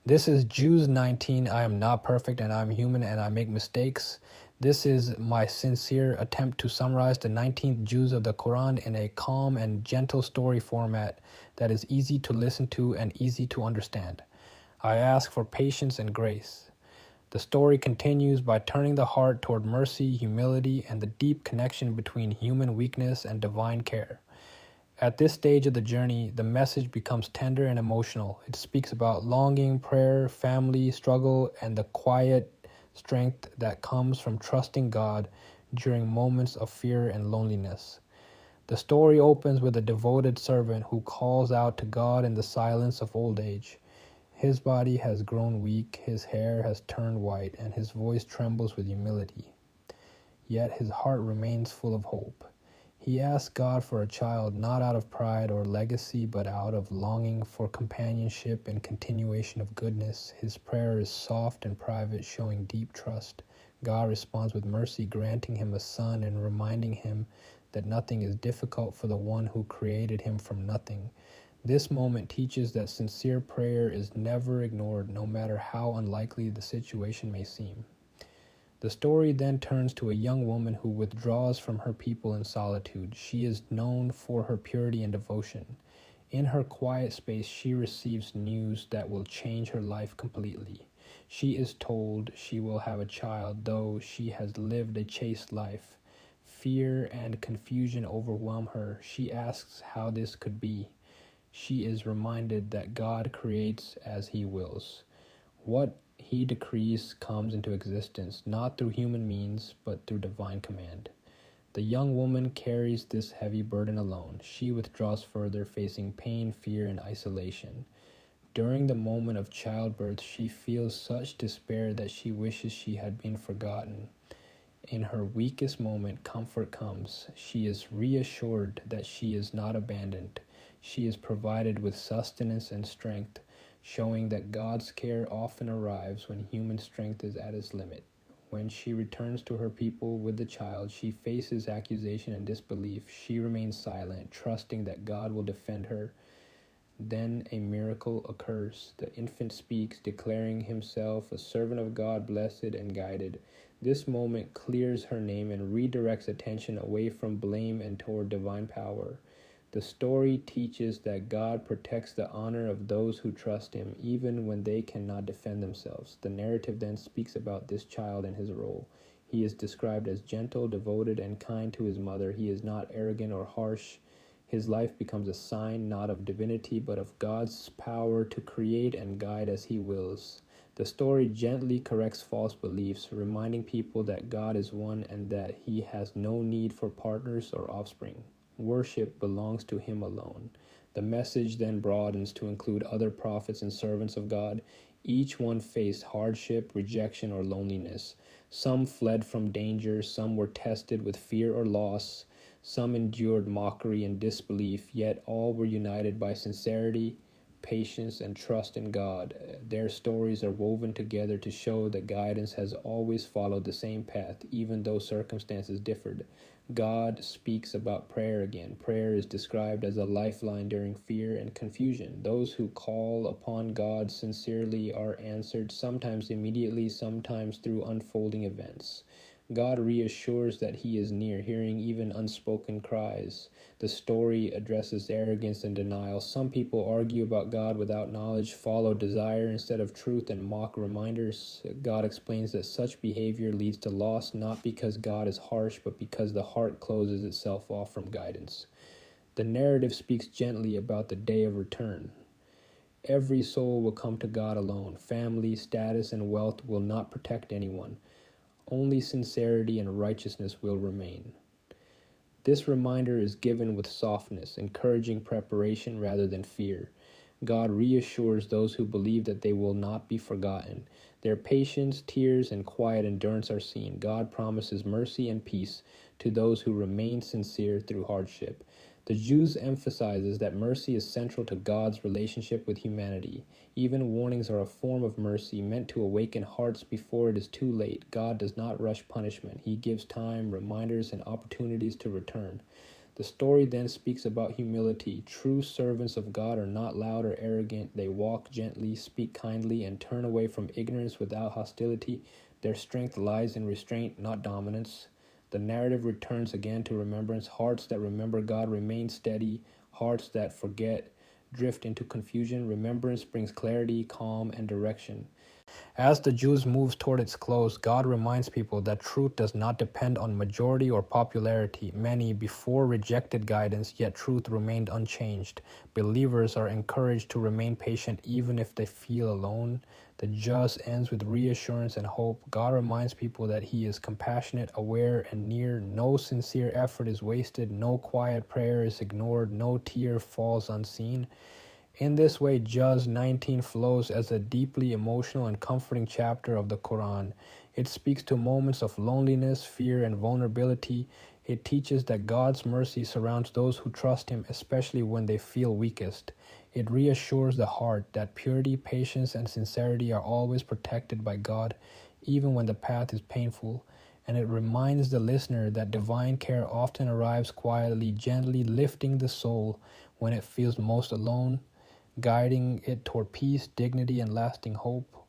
This is Jews 19. I am not perfect and I'm human and I make mistakes. This is my sincere attempt to summarize the 19th Jews of the Quran in a calm and gentle story format that is easy to listen to and easy to understand. I ask for patience and grace. The story continues by turning the heart toward mercy, humility, and the deep connection between human weakness and divine care. At this stage of the journey, the message becomes tender and emotional. It speaks about longing, prayer, family, struggle, and the quiet strength that comes from trusting God during moments of fear and loneliness. The story opens with a devoted servant who calls out to God in the silence of old age. His body has grown weak, his hair has turned white, and his voice trembles with humility. Yet his heart remains full of hope. He asks God for a child not out of pride or legacy, but out of longing for companionship and continuation of goodness. His prayer is soft and private, showing deep trust. God responds with mercy, granting him a son and reminding him that nothing is difficult for the one who created him from nothing. This moment teaches that sincere prayer is never ignored, no matter how unlikely the situation may seem. The story then turns to a young woman who withdraws from her people in solitude. She is known for her purity and devotion. In her quiet space, she receives news that will change her life completely. She is told she will have a child, though she has lived a chaste life. Fear and confusion overwhelm her. She asks how this could be. She is reminded that God creates as he wills. What he decrees comes into existence, not through human means, but through divine command. The young woman carries this heavy burden alone. She withdraws further, facing pain, fear, and isolation. During the moment of childbirth, she feels such despair that she wishes she had been forgotten. In her weakest moment, comfort comes. She is reassured that she is not abandoned. She is provided with sustenance and strength, showing that God's care often arrives when human strength is at its limit. When she returns to her people with the child, she faces accusation and disbelief. She remains silent, trusting that God will defend her. Then a miracle occurs. The infant speaks, declaring himself a servant of God, blessed and guided. This moment clears her name and redirects attention away from blame and toward divine power. The story teaches that God protects the honor of those who trust him, even when they cannot defend themselves. The narrative then speaks about this child and his role. He is described as gentle, devoted, and kind to his mother. He is not arrogant or harsh. His life becomes a sign not of divinity, but of God's power to create and guide as he wills. The story gently corrects false beliefs, reminding people that God is one and that he has no need for partners or offspring. Worship belongs to him alone. The message then broadens to include other prophets and servants of God. Each one faced hardship, rejection, or loneliness. Some fled from danger, some were tested with fear or loss. Some endured mockery and disbelief, yet all were united by sincerity, patience, and trust in God. Their stories are woven together to show that guidance has always followed the same path, even though circumstances differed. God speaks about prayer again. Prayer is described as a lifeline during fear and confusion. Those who call upon God sincerely are answered, sometimes immediately, sometimes through unfolding events. God reassures that he is near, hearing even unspoken cries. The story addresses arrogance and denial. Some people argue about God without knowledge, follow desire instead of truth, and mock reminders. God explains that such behavior leads to loss, not because God is harsh, but because the heart closes itself off from guidance. The narrative speaks gently about the day of return. Every soul will come to God alone. Family, status, and wealth will not protect anyone. Only sincerity and righteousness will remain. This reminder is given with softness, encouraging preparation rather than fear. God reassures those who believe that they will not be forgotten. Their patience, tears, and quiet endurance are seen. God promises mercy and peace to those who remain sincere through hardship. The Jews emphasizes that mercy is central to God's relationship with humanity. Even warnings are a form of mercy meant to awaken hearts before it is too late. God does not rush punishment. He gives time, reminders, and opportunities to return. The story then speaks about humility. True servants of God are not loud or arrogant. They walk gently, speak kindly, and turn away from ignorance without hostility. Their strength lies in restraint, not dominance. The narrative returns again to remembrance. Hearts that remember God remain steady. Hearts that forget drift into confusion. Remembrance brings clarity, calm, and direction. As the Jews moves toward its close, God reminds people that truth does not depend on majority or popularity. Many before rejected guidance, yet truth remained unchanged. Believers are encouraged to remain patient even if they feel alone. The just ends with reassurance and hope. God reminds people that He is compassionate, aware, and near. No sincere effort is wasted. No quiet prayer is ignored. No tear falls unseen. In this way, Juz 19 flows as a deeply emotional and comforting chapter of the Quran. It speaks to moments of loneliness, fear, and vulnerability. It teaches that God's mercy surrounds those who trust Him, especially when they feel weakest. It reassures the heart that purity, patience, and sincerity are always protected by God, even when the path is painful. And it reminds the listener that divine care often arrives quietly, gently lifting the soul when it feels most alone, guiding it toward peace, dignity, and lasting hope.